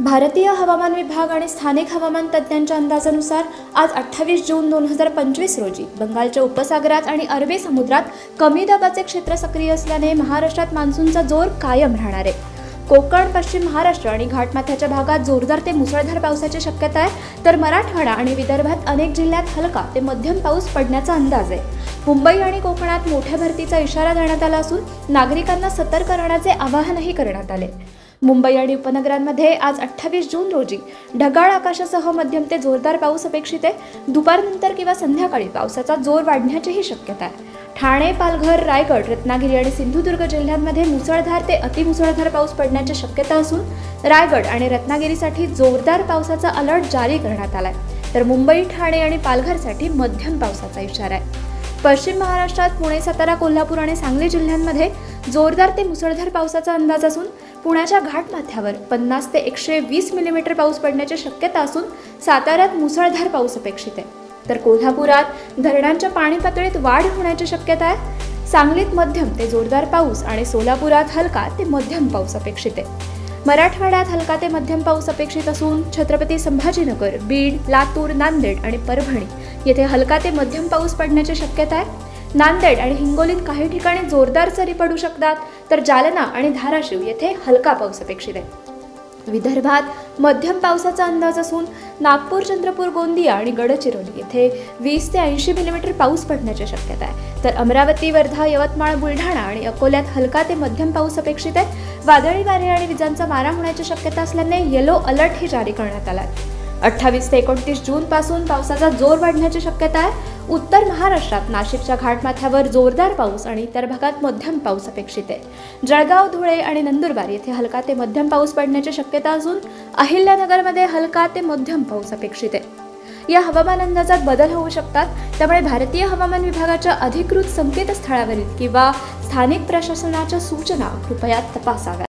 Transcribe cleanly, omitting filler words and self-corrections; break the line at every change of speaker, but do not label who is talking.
भारतीय हवामान विभाग आणि स्थानिक हवामान तज्ज्ञांच्या अंदाजानुसार आज 28 जून 2025 रोजी बंगालच्या उपसागरात आणि अरबी समुद्रात कमी दाबाचे क्षेत्र सक्रिय असल्याने महाराष्ट्रात मान्सूनचा जोर कायम राहणार आहे। कोकण, पश्चिम महाराष्ट्र आणि घाटमाथ्याच्या भागात जोरदार ते मुसळधार पावसाची शक्यता आहे, तर मराठवाडा आणि विदर्भात अनेक जिल्ह्यात हलका ते मध्यम पाऊस पडण्याचा अंदाज आहे। मुंबई आणि कोकणात मोठ्या भरतीचा इशारा देण्यात आला असून नागरिकांना सतर्क राहण्याचे आवाहनही करण्यात आले। मुंबई आणि उपनगरांमध्ये आज 28 जून रोजी ढगाळ आकाशासह मध्यम ते जोरदार पाऊस अपेक्षित आहे। दुपारनंतर किंवा संध्याकाळी पावसाचा जोर वाढण्याचीही शक्यता आहे। ठाणे, पालघर, रायगड, रत्नागिरी आणि सिंधुदुर्ग जिल्ह्यांमध्ये मुसळधार ते अतिमुसळधार पाऊस पडण्याची शक्यता असून रायगड आणि रत्नागिरीसाठी जोरदार पावसाचा अलर्ट जारी करण्यात आलाय, तर मुंबई, ठाणे आणि पालघरसाठी मध्यम पावसाचा इशारा आहे। पश्चिम महाराष्ट्रात पुणे, सातारा, कोल्हापूर आणि सांगली जिल्ह्यांमध्ये जोरदार ते मुसळधार पावसाचा अंदाज असून पुण्याच्या घाटमाथ्यावर 50 ते 120 मिलीमीटर पाऊस पडण्याची शक्यता असून साताऱ्यात मुसळधार पाऊस अपेक्षित आहे, तर कोल्हापुरात धरणांच्या पाणी पातळीत वाढ होण्याची शक्यता आहे। सांगलीत मध्यम ते जोरदार पाऊस आणि सोलापुरात हलका ते मध्यम पाऊस अपेक्षित आहे। मराठवाड्यात हलका ते मध्यम पाऊस अपेक्षित असून छत्रपती संभाजीनगर, बीड, लातूर, नांदेड आणि परभणी येथे हलका ते मध्यम पाऊस पडण्याची शक्यता आहे। नांदेड आणि हिंगोलीत काही ठिकाणी जोरदार सरी पडू शकतात, तर जालना आणि धाराशिव येथे हलका पाऊस अपेक्षित आहे। विदर्भात मध्यम पावसाचा अंदाज असून नागपूर, चंद्रपूर, गोंदिया आणि गडचिरोली येथे 20 ते 80 मिलीमीटर पाऊस पडण्याची शक्यता आहे, तर अमरावती, वर्धा, यवतमाळ, बुलढाणा आणि अकोल्यात हलका ते मध्यम पाऊस अपेक्षित आहे। वादळी वारे आणि विजांचा मारा होण्याची शक्यता असल्याने येलो अलर्टही जारी करण्यात आला आहे। 28 ते 29 जून पासून पावसाचा जोर वाढण्याची शक्यता आहे। उत्तर महाराष्ट्रात नाशिकच्या घाटमाथ्यावर जोरदार पाऊस आणि इतर भागात मध्यम पाऊस अपेक्षित आहे। जळगाव, धुळे आणि नंदुरबार येथे हलका ते मध्यम पाऊस पडण्याची शक्यता असून अहिल्यानगरमध्ये हलका ते मध्यम पाऊस अपेक्षित आहे। या हवामान अंदाजात बदल होऊ शकतात, त्यामुळे भारतीय हवामान विभागाच्या अधिकृत संकेतस्थळावरील किंवा स्थानिक प्रशासनाच्या सूचना कृपया तपासाव्यात।